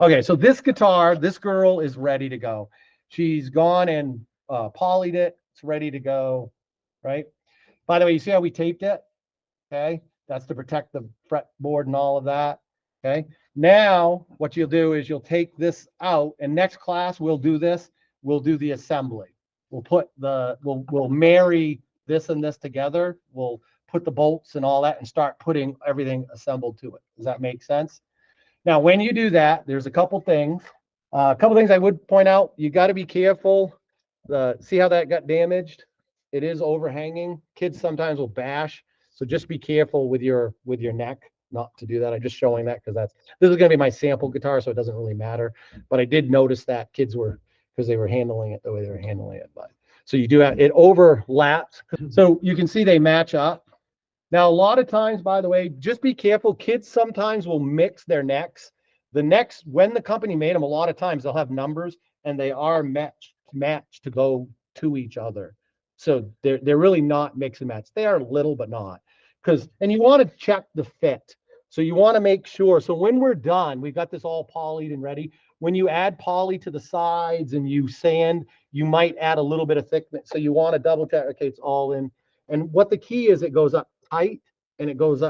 Okay, so this guitar, this girl is ready to go. She's gone and polyed it. It's ready to go, right? By the way, you see how we taped it? Okay, that's to protect the fretboard and all of that. Okay, now what you'll do is you'll take this out, and next class we'll do this. We'll do the assembly. We'll marry this and this together. We'll put the bolts and all that and start putting everything assembled to it. Does that make sense? Now, when you do that, there's a couple things. A couple things I would point out. You got to be careful. See how that got damaged? It is overhanging. Kids sometimes will bash, so just be careful with your neck not to do that. I'm just showing that because this is going to be my sample guitar, so it doesn't really matter. But I did notice that kids were, because they were handling it the way they were handling it. But so you do have it overlaps, so you can see they match up. Now, a lot of times, by the way, just be careful. Kids sometimes will mix their necks. The necks, when the company made them, a lot of times they'll have numbers and they are matched to go to each other. So they're really not mix and match. They are little, but not. And you want to check the fit. So you want to make sure. So when we're done, we've got this all polyed and ready. When you add poly to the sides and you sand, you might add a little bit of thickness. So you want to double check, okay, it's all in. And what the key is, it goes up tight and it goes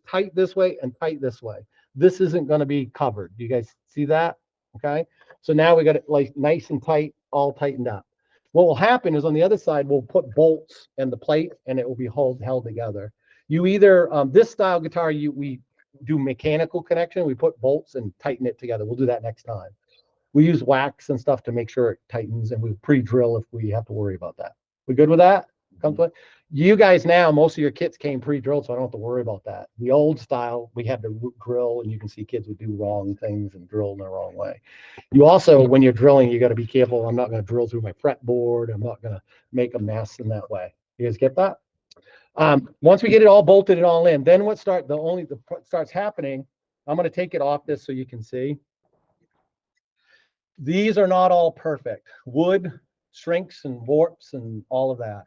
tight this way and tight this way. This isn't going to be covered. You guys see that? Okay. So now we got it like nice and tight, all tightened up. What will happen is on the other side, we'll put bolts and the plate and it will be held together. You either, this style guitar, we do mechanical connection. We put bolts and tighten it together. We'll do that next time. We use wax and stuff to make sure it tightens, and we pre-drill if we have to worry about that. We good with that? You guys now, most of your kits came pre-drilled, so I don't have to worry about that. The old style, we had to drill, and you can see kids would do wrong things and drill in the wrong way. You also, when you're drilling, you got to be careful. I'm not going to drill through my fretboard. I'm not going to make a mess in that way. You guys get that? Once we get it all bolted and all in, then what starts happening, I'm going to take it off this so you can see. These are not all perfect. Wood shrinks and warps and all of that.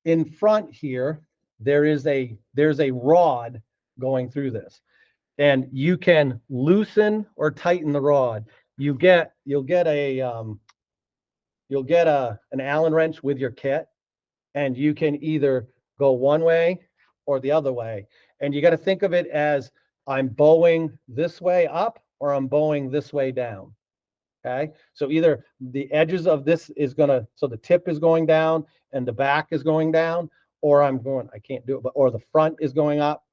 In front here, there's a rod going through this, and you can loosen or tighten the rod. You'll get an Allen wrench with your kit, and you can either go one way or the other way. And you got to think of it as I'm bowing this way up or I'm bowing this way down. Okay, so either the edges of this so the tip is going down and the back is going down, or I can't do it, or the front is going up.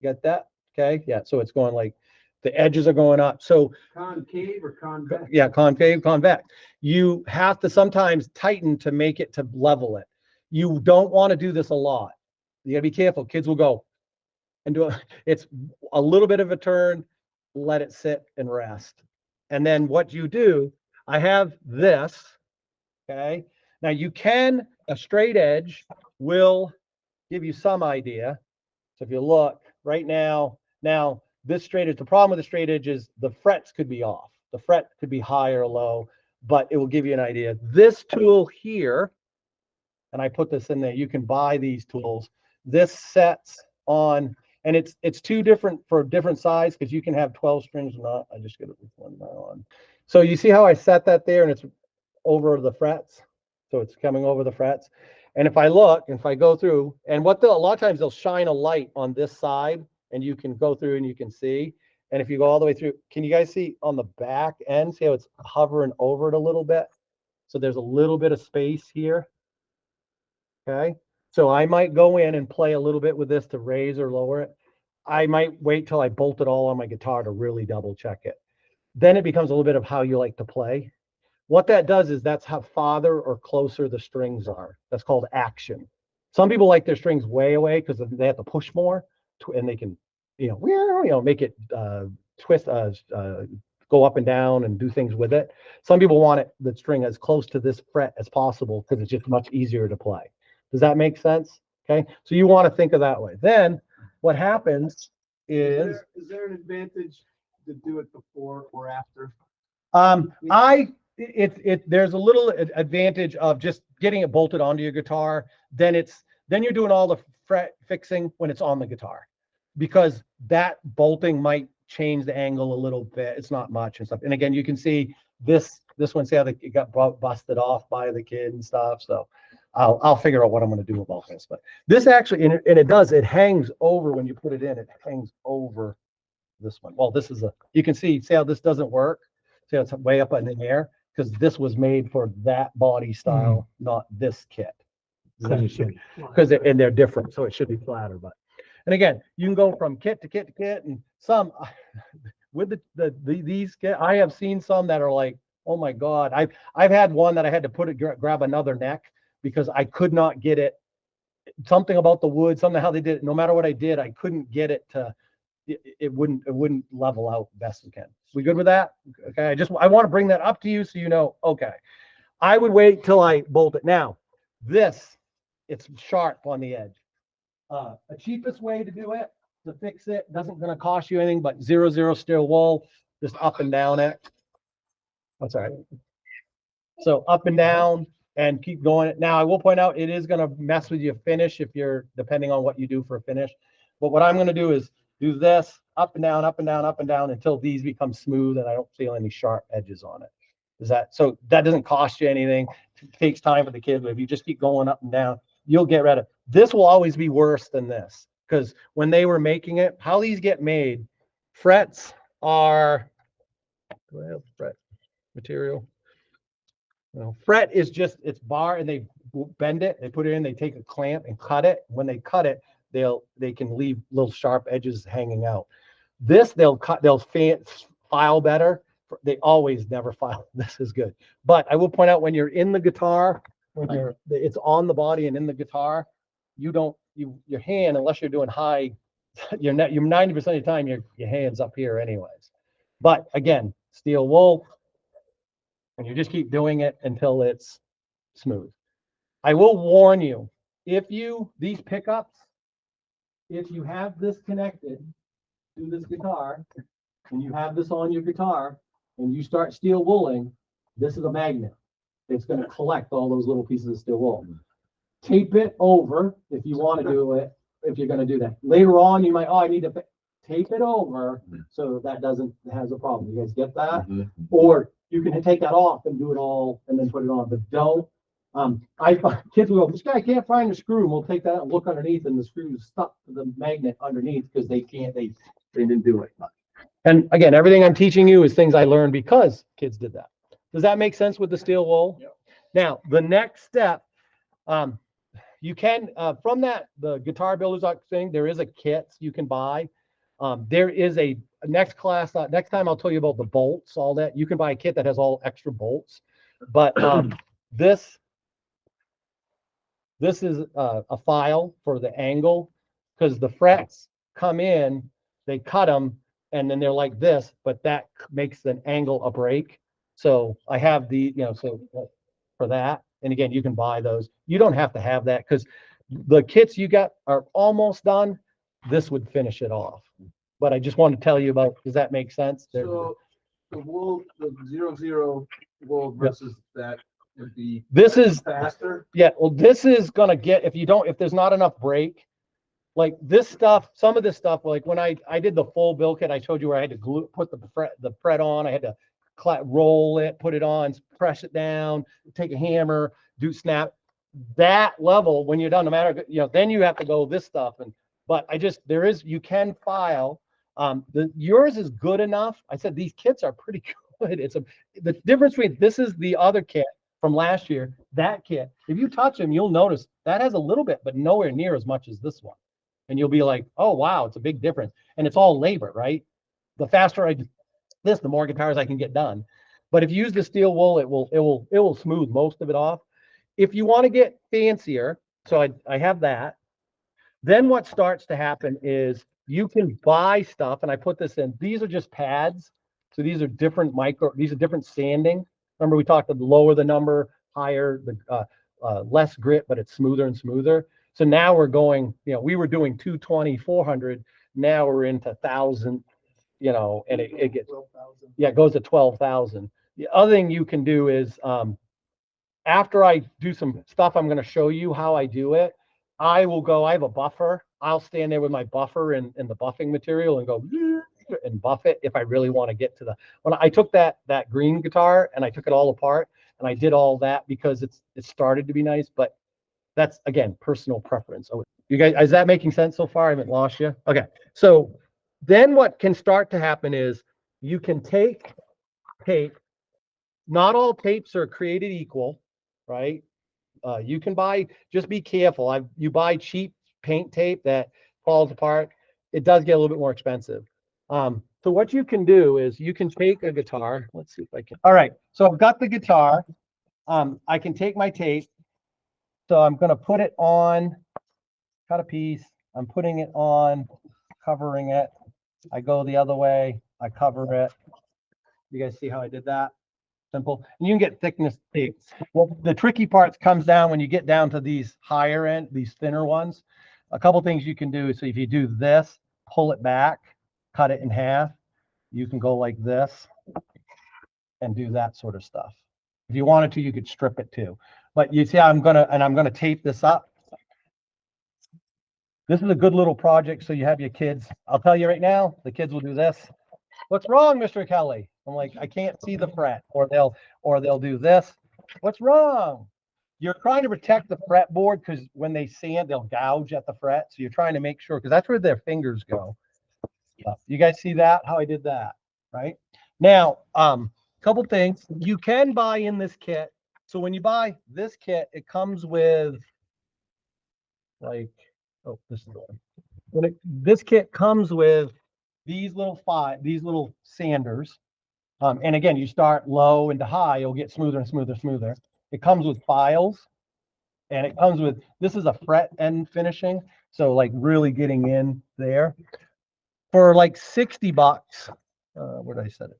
Get that? Okay, yeah, so it's going like the edges are going up. So concave or convex? Yeah, concave, convex. You have to sometimes tighten to make it to level it. You don't want to do this a lot. You gotta be careful. Kids will go and it's a little bit of a turn, let it sit and rest. And then what you do, I have this, okay? Now a straight edge will give you some idea. So if you look right now this straight edge, the problem with the straight edge is the frets could be off. The fret could be high or low, but it will give you an idea. This tool here, and I put this in there, you can buy these tools. This sets on, and it's two different for different size, because you can have 12 strings or not. I just get it with one on. So you see how I set that there, and it's over the frets. So it's coming over the frets. And if I go through, and a lot of times they'll shine a light on this side, and you can go through and you can see. And if you go all the way through, can you guys see on the back end, see how it's hovering over it a little bit? So there's a little bit of space here. Okay. So I might go in and play a little bit with this to raise or lower it. I might wait till I bolt it all on my guitar to really double check it. Then it becomes a little bit of how you like to play. What that does is that's how farther or closer the strings are. That's called action. Some people like their strings way away because they have to push more, and they can, make it twist, go up and down and do things with it. Some people want the string as close to this fret as possible because it's just much easier to play. Does that make sense? Okay, so you want to think of that way. Then what happens is there an advantage to do it before or after? There's a little advantage of just getting it bolted onto your guitar. Then you're doing all the fret fixing when it's on the guitar, because that bolting might change the angle a little bit. It's not much and stuff. And again, you can see this one, see how it got busted off by the kid and stuff. So I'll figure out what I'm going to do about this. But this actually, and it hangs over when you put it in. It hangs over this one. Well, this is you can see how this doesn't work. See how it's way up in the air because this was made for that body style, not this kit. Because and they're different, so it should be flatter. But and again, you can go from kit to kit to kit, and some with these kit. I have seen some that are like, oh my god, I've had one that I had to grab another neck because I could not get it. Something about the wood, something how they did it. No matter what I did, I couldn't get it to. It wouldn't level out best we can. We good with that? Okay. I want to bring that up to you so you know. Okay. I would wait till I bolt it. Now, it's sharp on the edge. A cheapest way to do it, to fix it, doesn't going to cost you anything but 0 steel wool, just up and down it. That's all right. So up and down and keep going it. Now I will point out it is going to mess with your finish if you're depending on what you do for a finish. But what I'm going to do is do this up and down, up and down, up and down until these become smooth and I don't feel any sharp edges on it. So that doesn't cost you anything. It takes time for the kids, but if you just keep going up and down, you'll get rid of it. This will always be worse than this because when they were making it, how these get made, frets are, do I have fret material? No, fret is just, it's bar and they bend it, they put it in, they take a clamp and cut it. When they cut it, they can leave little sharp edges hanging out. This they'll file better. They always never file. This is good. But I will point out when you're in the guitar, it's on the body and in the guitar, your hand, unless you're doing high, you're 90% of the time your hand's up here anyways. But again, steel wool, and you just keep doing it until it's smooth. I will warn you, these pickups, if you have this connected to this guitar and you have this on your guitar and you start steel wooling, this is a magnet. It's going to collect all those little pieces of steel wool. Tape it over if you want to do it, if you're going to do that. Later on, you might, I need to tape it over so that doesn't has a problem. You guys get that? Or you can take that off and do it all and then put it on, but don't. I find kids will go, this guy can't find the screw, and we'll take that and look underneath, and the screw is stuck to the magnet underneath because they didn't do it. And again, everything I'm teaching you is things I learned because kids did that. Does that make sense with the steel wool? Yeah. Now, the next step, you can, from the guitar builders thing, there is a kit you can buy. There is a next class, next time I'll tell you about the bolts, all that. You can buy a kit that has all extra bolts. But this is a file for the angle because the frets come in, they cut them, and then they're like this, but that makes an angle a break. So I have so for that. And again, you can buy those. You don't have to have that because the kits you got are almost done. This would finish it off. But I just want to tell you about, does that make sense? So the wool, the 0 wool versus that would be faster. Yeah, well, this is gonna get, if there's not enough break, like this stuff, some of this stuff, like when I did the full bill kit, I told you where I had to put the fret on, I had to roll it, put it on, press it down, take a hammer, do snap. That level, when you're done, no matter, then you have to go this stuff. But you can file. Yours is good enough. I said these kits are pretty good. The difference between this is the other kit from last year. That kit, if you touch them, you'll notice that has a little bit, but nowhere near as much as this one. And you'll be like, oh wow, it's a big difference. And it's all labor, right? The faster I do this, the more guitars I can get done. But if you use the steel wool, it will smooth most of it off. If you want to get fancier, so I have that. Then what starts to happen is you can buy stuff, and I put this in. These are just pads. So these are different these are different sanding. Remember we talked about the lower the number, higher the less grit, but it's smoother and smoother. So now we're going, we were doing 220, 400. Now we're into 1,000, and it gets, 12,000. Yeah, it goes to 12,000. The other thing you can do is, after I do some stuff, I'm going to show you how I do it. I have a buffer. I'll stand there with my buffer and the buffing material and go, and buff it if I really want to get to the, when I took that green guitar and I took it all apart and I did all that because it started to be nice, but that's again personal preference. So you guys, is that making sense so far? I haven't lost you. Okay. So then what can start to happen is you can take tape. Not all tapes are created equal, right? You can buy, just be careful. You buy cheap paint tape that falls apart. It does get a little bit more expensive. So what you can do is you can take a guitar. Let's see if I can. All right. So I've got the guitar. I can take my tape. So I'm going to put it on, cut a piece. I'm putting it on, covering it. I go the other way. I cover it. You guys see how I did that? Simple. And you can get thickness tapes. Well, the tricky part comes down when you get down to these higher end, these thinner ones. A couple things you can do. So if you do this, pull it back, cut it in half. You can go like this and do that sort of stuff. If you wanted to, you could strip it too. But you see, I'm gonna tape this up. This is a good little project. So you have your kids. I'll tell you right now, the kids will do this. What's wrong, Mr. Kelly? I'm like, I can't see the fret, or they'll do this. What's wrong? You're trying to protect the fretboard because when they sand, they'll gouge at the fret. So you're trying to make sure, because that's where their fingers go. You guys see that? How I did that, right? Now, couple things. You can buy in this kit. So when you buy this kit, it comes with like, oh, this is the one. This kit comes with these little sanders. And again, you start low into high, you'll get smoother and smoother, smoother. It comes with files, and it comes with, this is a fret end finishing. So like really getting in there. For like 60 bucks, where did I set it?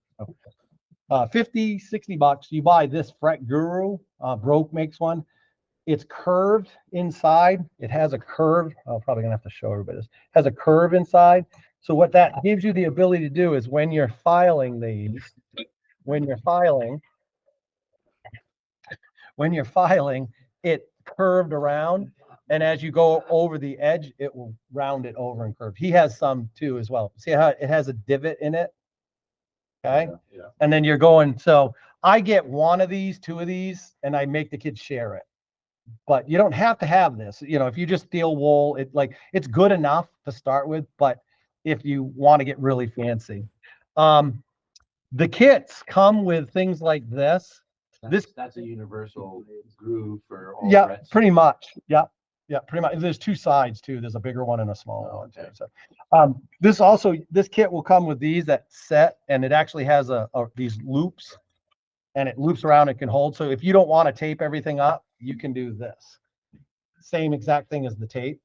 Oh, 50, 60 bucks, you buy this Fret Guru. Broke makes one. It's curved inside. It has a curve. I'm probably gonna have to show everybody this. It has a curve inside. So what that gives you the ability to do is when you're filing these, it curved around, and as you go over the edge, it will round it over and curve. He has some too as well. See how it has a divot in it? Okay. Yeah. And then you're going, so I get one of these, two of these, and I make the kids share it. But you don't have to have this. You know, if you just steel wool, it's good enough to start with, but if you want to get really fancy. The kits come with things like this. That's a universal groove for all frets. Pretty much. Yeah, pretty much. There's two sides too. There's a bigger one and a smaller one too. So this kit will come with these that set, and it actually has these loops, and it loops around and can hold. So if you don't want to tape everything up, you can do this. Same exact thing as the tape.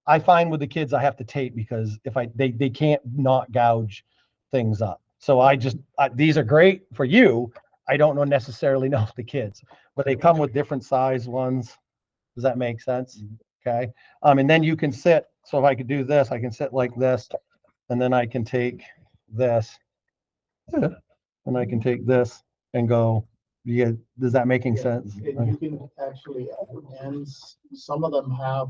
I find with the kids I have to tape because if they can't not gouge things up. So these are great for you. I don't necessarily know the kids, but they come with different size ones. Does that make sense? Okay. And then you can sit. So if I could do this, I can sit like this, and then I can take this, and I can take this and go. Yeah, does that making sense? You can actually ends. Some of them have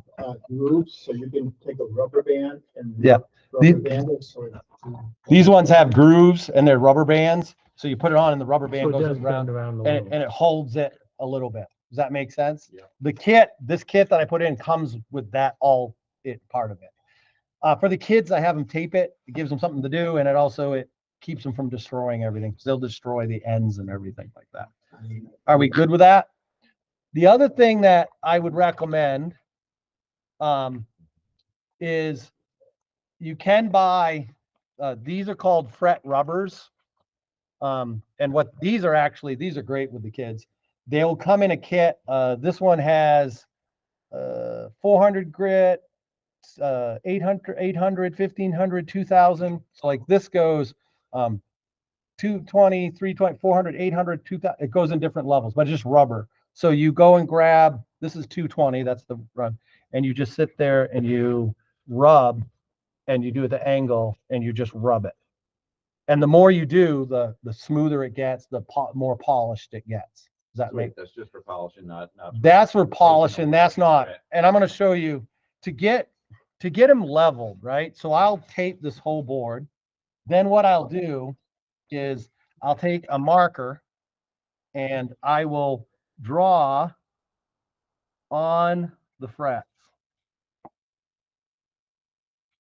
grooves, so you can take a rubber band and rubber band it. So these ones have grooves and they're rubber bands. So you put it on and the rubber band goes around and it holds it a little bit. Does that make sense? Yeah. This kit that I put in comes with that part of it. For the kids, I have them tape it. It gives them something to do, and it keeps them from destroying everything. So they'll destroy the ends and everything like that. Are we good with that? The other thing that I would recommend is you can buy, these are called fret rubbers. And what these are great with the kids. They'll come in a kit. This one has 400 grit, 800, 1500, 2000. So like this goes 220, 320, 400, 800, 2000. It goes in different levels, but it's just rubber. So you go and grab, this is 220, that's the run. And you just sit there and you rub, and you do it at the angle, and you just rub it. And the more you do, the smoother it gets, the more polished it gets. Does that make? That's just for polishing, not. That's for polishing. That's not. And I'm going to show you to get them leveled, right? So I'll tape this whole board. Then what I'll do is I'll take a marker and I will draw on the frets.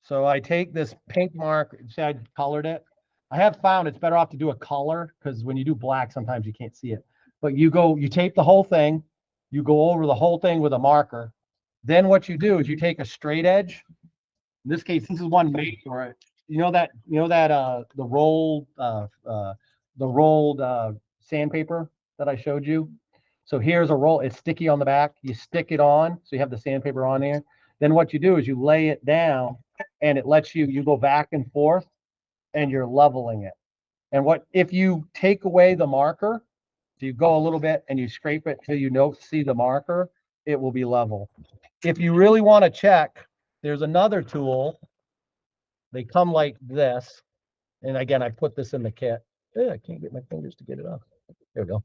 So I take this pink mark, see I colored it. I have found it's better off to do a color because when you do black, sometimes you can't see it. But you tape the whole thing, you go over the whole thing with a marker. Then what you do is you take a straight edge. In this case, this is one made for it. The rolled sandpaper that I showed you. So here's a roll. It's sticky on the back. You stick it on, so you have the sandpaper on there. Then what you do is you lay it down, and it lets you go back and forth, and you're leveling it. And what if you take away the marker? So you go a little bit and you scrape it till you see the marker, it will be level. If you really want to check, there's another tool. They come like this. And again, I put this in the kit. I can't get my fingers to get it off. There we go.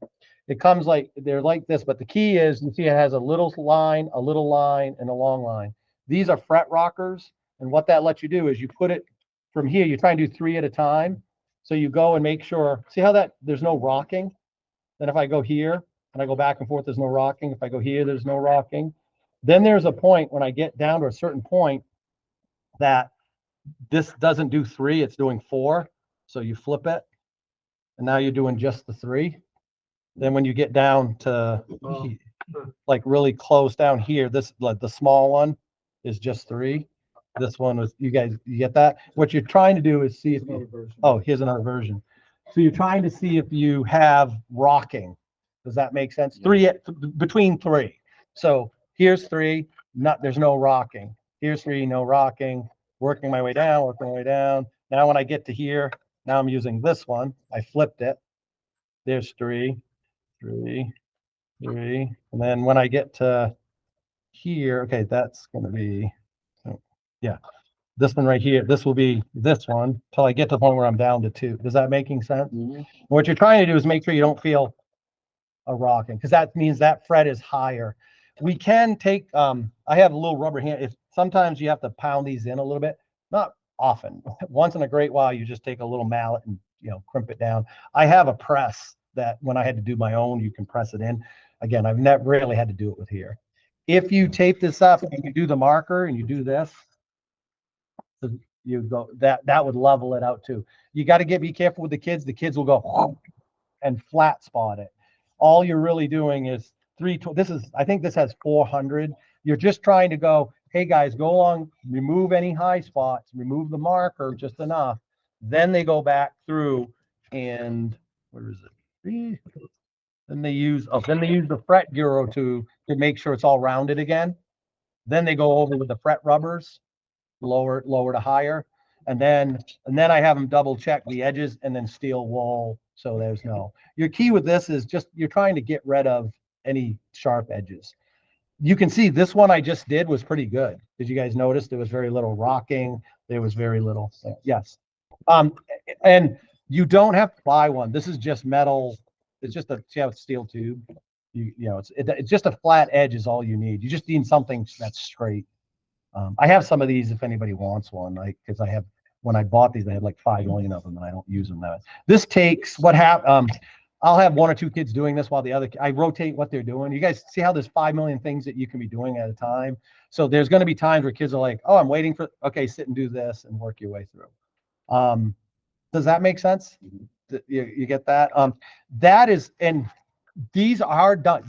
It comes like, they're like this, but the key is, you see it has a little line, and a long line. These are fret rockers. And what that lets you do is you put it from here, you try and do 3 at a time. So you go and make sure, see how there's no rocking? Then if I go here and I go back and forth, there's no rocking. If I go here, there's no rocking. Then there's a point when I get down to a certain point that this doesn't do 3, it's doing 4. So you flip it, and now you're doing just the 3. Then when you get down to like really close down here, this, like the small one is just 3. This one was, you get that? What you're trying to do is see if here's another version. So you're trying to see if you have rocking. Does that make sense? 3 between 3. So here's 3, there's no rocking. Here's 3, no rocking. Working my way down. Now when I get to here, now I'm using this one. I flipped it. There's 3, 3, 3. And then when I get to here, okay, that's going to be, yeah, this one right here. This will be this one till I get to the point where I'm down to 2. Does that making sense? Mm-hmm. What you're trying to do is make sure you don't feel a rocking, because that means that fret is higher. We can take, I have a little rubber hand. If sometimes you have to pound these in a little bit, not often. Once in a great while, you just take a little mallet and crimp it down. I have a press that when I had to do my own, you can press it in. Again, I've never really had to do it with here. If you tape this up and you do the marker and you do this, you go that would level it out too. You got to be careful with the kids. The kids will go and flat spot it. All you're really doing is I think this has 400. You're just trying to go, hey guys, go along, remove any high spots, remove the marker just enough. Then they go back through and where is it? Then they use the fret bureau to make sure it's all rounded again. Then they go over with the fret rubbers, lower to higher. And then I have them double check the edges and then steel wool. So there's your key with this is just, you're trying to get rid of any sharp edges. You can see this one I just did was pretty good. Did you guys notice there was very little rocking? There was very little, yes. And you don't have to buy one. This is just metal. It's just a steel tube. It's just a flat edge is all you need. You just need something that's straight. I have some of these if anybody wants one, because I have, when I bought these, I had like 5 million of them and I don't use them now. This takes I'll have 1 or 2 kids doing this while I rotate what they're doing. You guys see how there's 5 million things that you can be doing at a time. So there's going to be times where kids are like, oh, I'm waiting for, okay, sit and do this and work your way through. Does that make sense? You get that? That is, and these are done.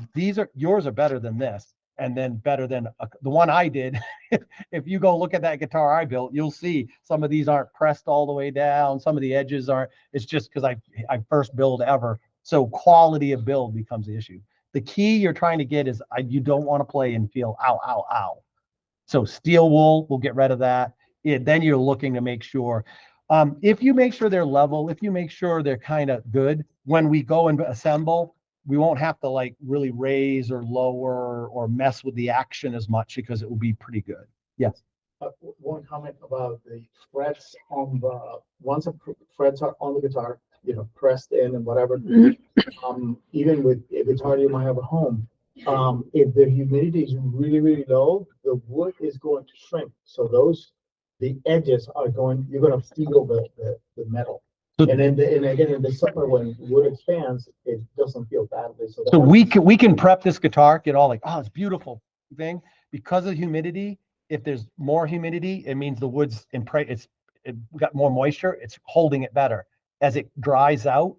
Yours are better than this. And then better than the one I did. If you go look at that guitar I built, you'll see some of these aren't pressed all the way down. Some of the edges aren't. It's just because I first build ever. So quality of build becomes the issue. The key you're trying to get is you don't want to play and feel ow, ow, ow. So steel wool will get rid of that. Then you're looking to make sure. If you make sure they're level, if you make sure they're kind of good, when we go and assemble, we won't have to like really raise or lower or mess with the action as much because it will be pretty good. Yes. One comment about the frets on once the frets are on the guitar, pressed in and whatever. Even with a guitar you might have at home, if the humidity is really, really low, the wood is going to shrink. So those the edges are going, you're gonna feel the metal. So- And then, and again, in the summer, when wood expands, it doesn't feel badly, so. So we can prep this guitar, get all like, oh, it's beautiful thing. Because of humidity, if there's more humidity, it means the wood's it got more moisture, it's holding it better. As it dries out,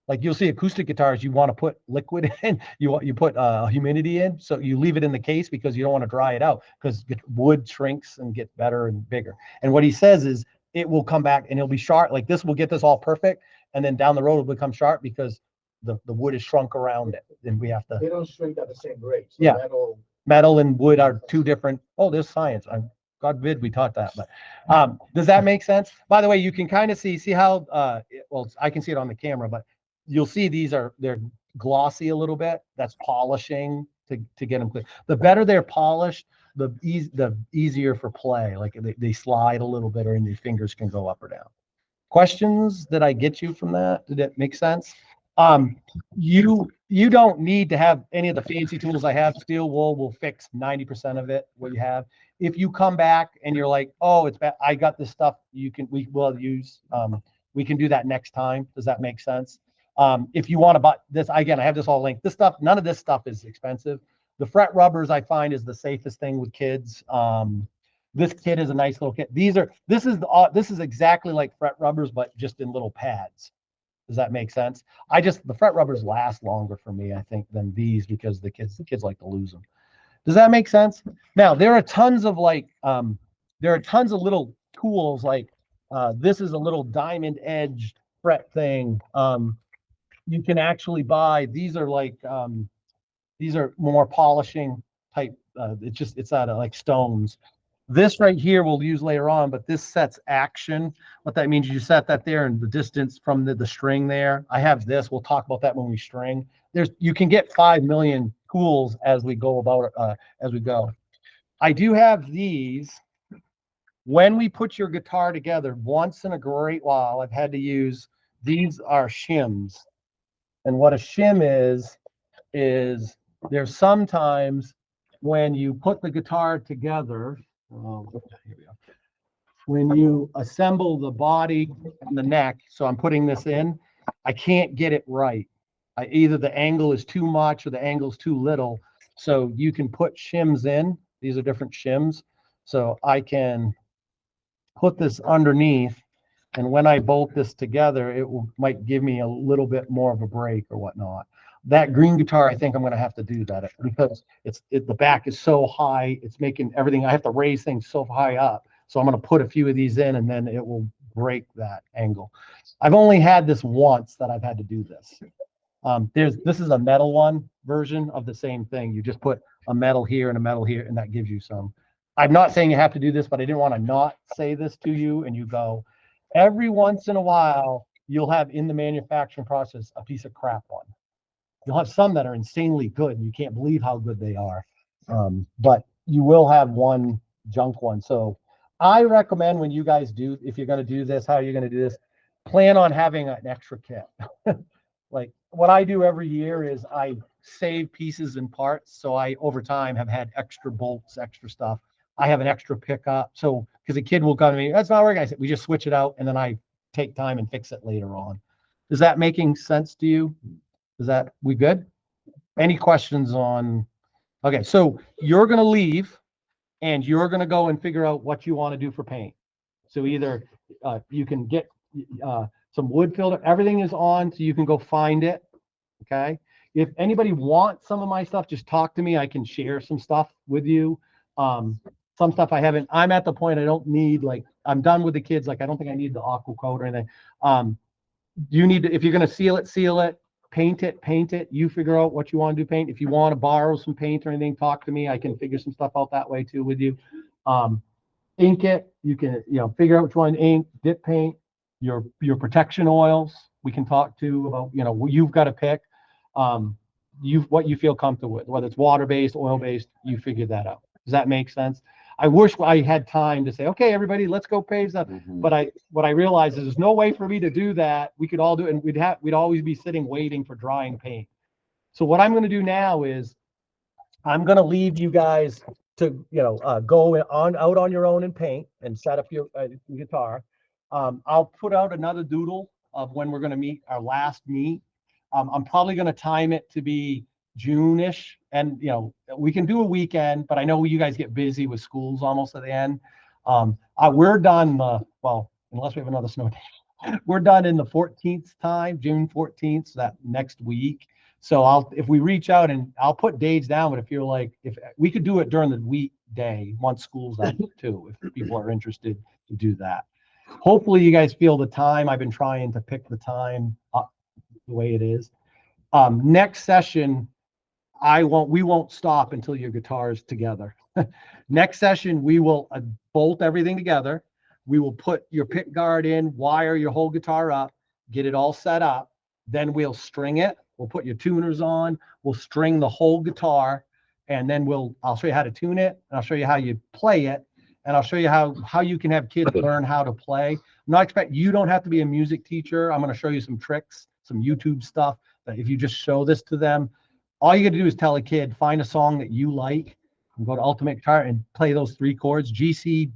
like you'll see acoustic guitars, you want to put liquid in, you put humidity in, so you leave it in the case because you don't want to dry it out because wood shrinks and gets better and bigger. And what he says is it will come back and it'll be sharp. Like this will get this all perfect, and then down the road it'll become sharp because the wood is shrunk around it. Then we have to. They don't shrink at the same rate. So Yeah. Metal and wood are two different. Oh, there's science. God forbid we taught that, but does that make sense? By the way, you can kind of see how well, I can see it on the camera, but you'll see they're glossy a little bit. That's polishing to get them clear. The better they're polished, the easier for play. Like they slide a little bit, or your fingers can go up or down. Questions? Did I get you from that? Did it make sense? You don't need to have any of the fancy tools I have. Steel wool will fix 90% of it, what you have. If you come back and you're like, oh, it's bad, I got this stuff we will use, we can do that next time. Does that make sense? If you want to buy this, again, I have this all linked. This stuff, none of this stuff is expensive. The fret rubbers I find is the safest thing with kids. This kit is a nice little kit. This is exactly like fret rubbers, but just in little pads. Does that make sense? The fret rubbers last longer for me, I think, than these because the kids like to lose them. Does that make sense? Now there are tons of little tools like this is a little diamond edged fret thing. You can actually buy, these are more polishing type. It's out of like stones. This right here we'll use later on, but this sets action. What that means, you set that there and the distance from the string there. I have this. We'll talk about that when we string. You can get 5 million tools as we go about as we go. I do have these. When we put your guitar together, once in a great while, I've had to use, these are shims. And what a shim is there's sometimes when you put the guitar together, here we go. When you assemble the body and the neck, so I'm putting this in, I can't get it right. Either the angle is too much or the angle is too little. So you can put shims in. These are different shims. So I can put this underneath, and when I bolt this together, might give me a little bit more of a break or whatnot. That green guitar, I think I'm going to have to do that because the back is so high. It's making everything, I have to raise things so high up. So I'm going to put a few of these in and then it will break that angle. I've only had this once that I've had to do this. This is a metal one version of the same thing. You just put a metal here and a metal here, and that gives you some. I'm not saying you have to do this, but I didn't want to not say this to you and you go, every once in a while, you'll have in the manufacturing process a piece of crap one. You'll have some that are insanely good and you can't believe how good they are. But you will have one junk one. So I recommend when you guys do, if you're going to do this, how you're going to do this, plan on having an extra kit. Like what I do every year is I save pieces and parts. So I, over time, have had extra bolts, extra stuff. I have an extra pickup. So, because a kid will come to me, that's not working. I said, we just switch it out and then I take time and fix it later on. Is that making sense to you? We good? Any questions on? Okay, so you're going to leave and you're going to go and figure out what you want to do for paint. So either you can get some wood filter, everything is on, so you can go find it. Okay. If anybody wants some of my stuff, just talk to me. I can share some stuff with you. Some stuff I haven't, I'm at the point I don't need, like, I'm done with the kids. Like, I don't think I need the aqua coat or anything. You need to, if you're going to seal it, paint it. You figure out what you want to do, paint. If you want to borrow some paint or anything, talk to me. I can figure some stuff out that way too with you. Ink it. You can, figure out which one, ink, dip paint, your protection oils. We can talk to about, you've got to pick what you feel comfortable with, whether it's water-based, oil-based, you figure that out. Does that make sense? I wish I had time to say, okay, everybody, let's go pave that. Mm-hmm. But what I realized is there's no way for me to do that. We could all do it, and we'd always be sitting waiting for drying paint. So what I'm going to do now is I'm going to leave you guys to, go out on your own and paint and set up your guitar. I'll put out another doodle of when we're going to meet our last meet. I'm probably going to time it to be June-ish, and we can do a weekend, but I know you guys get busy with schools almost at the end. We're done. Well, unless we have another snow day, we're done in the 14th time, June 14th, so that next week. So if we reach out, and I'll put dates down, but if we could do it during the weekday once school's out too, if people are interested to do that. Hopefully you guys feel the time. I've been trying to pick the time up the way it is. Next session, we won't stop until your guitar is together. Next session, we will bolt everything together. We will put your pick guard in, wire your whole guitar up, get it all set up. Then we'll string it. We'll put your tuners on. We'll string the whole guitar, and then I'll show you how to tune it, and I'll show you how you play it, and I'll show you how you can have kids learn how to play. You don't have to be a music teacher. I'm going to show you some tricks, some YouTube stuff that if you just show this to them, all you got to do is tell a kid, find a song that you like, and go to Ultimate Guitar and play those 3 chords. G, C,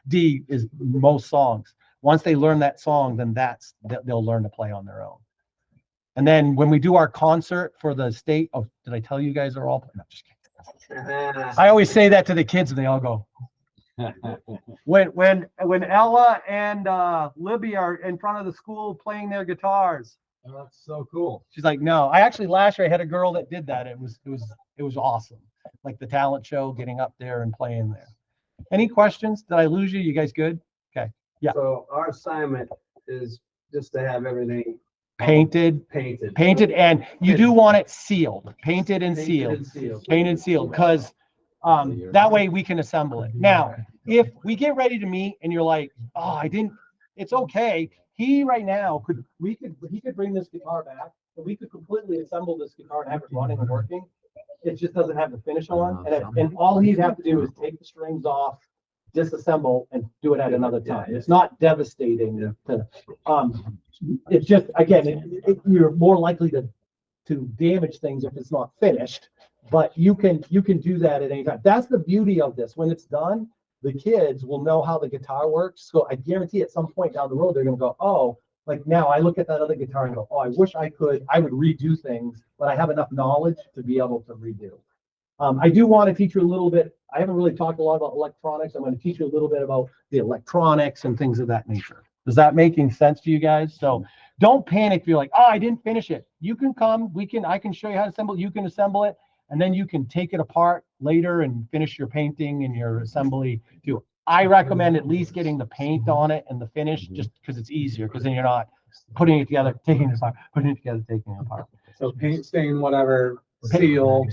D is most songs. Once they learn that song, then they'll learn to play on their own. And then when we do our concert for the state of, did I tell you guys are all? No, just kidding. I always say that to the kids and they all go. When Ella and Libby are in front of the school playing their guitars. Oh, that's so cool. She's like, no. Last year I had a girl that did that. It was awesome. Like the talent show, getting up there and playing there. Any questions? Did I lose you? You guys good? Okay. Yeah. So our assignment is just to have everything painted, and you do want it sealed, painted and sealed, because that way we can assemble it. Now, if we get ready to meet and you're like, oh, it's okay. He could bring this guitar back and we could completely assemble this guitar and have it running and working. It just doesn't have the finish on, and all he'd have to do is take the strings off, disassemble, and do it at another time. It's not devastating. It's just, again, you're more likely to damage things if it's not finished, but you can do that at any time. That's the beauty of this. When it's done, the kids will know how the guitar works. So I guarantee at some point down the road, they're going to go, oh, like now I look at that other guitar and go, oh, I wish I would redo things, but I have enough knowledge to be able to redo. I do want to teach you a little bit. I haven't really talked a lot about electronics. I'm going to teach you a little bit about the electronics and things of that nature. Does that making sense to you guys? So don't panic if you're like, oh, I didn't finish it. You can come. I can show you how to assemble. You can assemble it, and then you can take it apart later and finish your painting and your assembly too. I recommend at least getting the paint on it and the finish, just because it's easier, because then you're not putting it together, taking it apart, putting it together, taking it apart. So paint, stain, whatever, seal,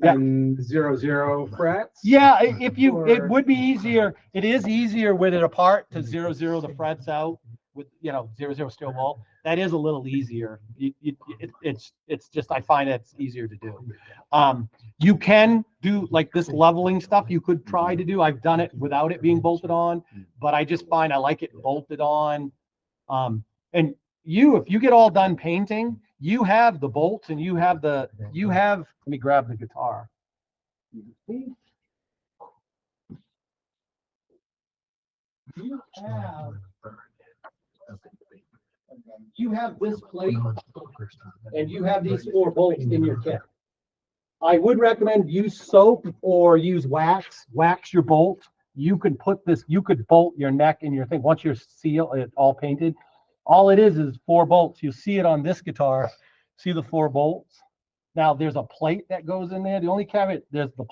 and 0 frets. Yeah, it would be easier. It is easier with it apart to 0 the frets out with 0 steel wool. That is a little easier. It's just, I find it's easier to do. You can do like this leveling stuff. You could try to do. I've done it without it being bolted on, but I just find I like it bolted on. And if you get all done painting, you have the bolts and let me grab the guitar. You have this plate and you have these 4 bolts in your kit. I would recommend use soap or use wax. Wax your bolt. You could bolt your neck and your thing. Once you're it's all painted. All it is 4 bolts. You see it on this guitar. See the 4 bolts? Now there's a plate that goes in there. The only caveat, there's the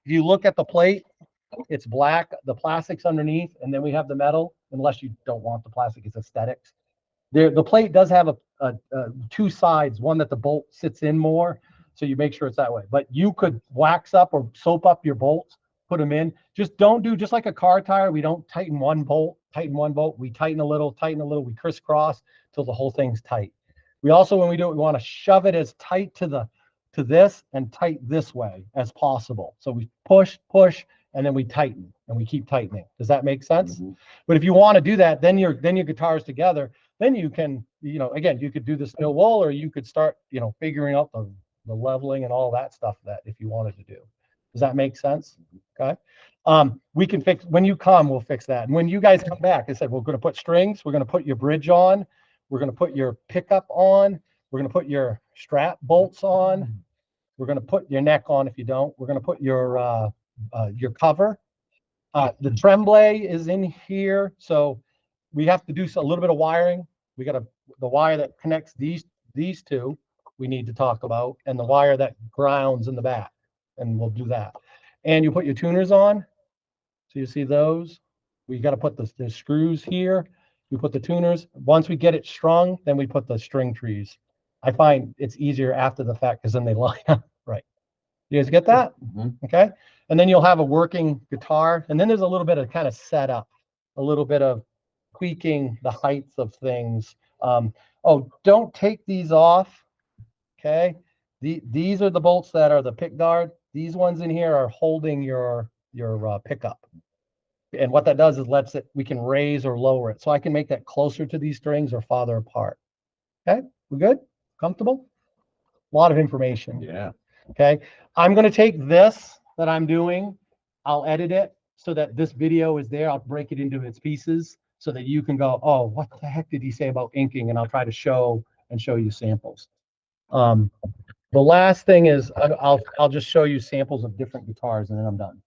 if you look at the plate, it's black. The plastic's underneath, and then we have the metal. Unless you don't want the plastic, it's aesthetics. The plate does have a 2 sides. One that the bolt sits in more, so you make sure it's that way. But you could wax up or soap up your bolts, put them in. Just don't do just like a car tire. We don't tighten one bolt. We tighten a little. We crisscross till the whole thing's tight. We also, when we do it, we want to shove it as tight to this and tight this way as possible. So we push, and then we tighten, and we keep tightening. Does that make sense? Mm-hmm. But if you want to do that, then your guitar's together. Then you can, again, you could do the steel wool, or you could start, figuring out the leveling and all that stuff that if you wanted to do. Does that make sense? Okay. We can fix, when you come, we'll fix that. And when you guys come back, I said, we're going to put strings, we're going to put your bridge on, we're going to put your pickup on, we're going to put your strap bolts on, we're going to put your neck on if you don't, we're going to put your cover. The tremblay is in here, so we have to do a little bit of wiring. We got the wire that connects these two we need to talk about, and the wire that grounds in the back, and we'll do that. And you put your tuners on, so you see those. We got to put the screws here. We put the tuners. Once we get it strung, then we put the string trees. I find it's easier after the fact because then they line up right. You guys get that? Okay. And then you'll have a working guitar. And then there's a little bit of kind of setup, a little bit of tweaking the heights of things. Oh, don't take these off. Okay. These are the bolts that are the pick guard. These ones in here are holding your pickup. And what that does is we can raise or lower it. So I can make that closer to these strings or farther apart. Okay. We good? Comfortable? A lot of information. Yeah. Okay. I'm going to take this that I'm doing. I'll edit it so that this video is there. I'll break it into its pieces so that you can go, oh, what the heck did he say about inking? And I'll try to show you samples. The last thing is I'll just show you samples of different guitars and then I'm done.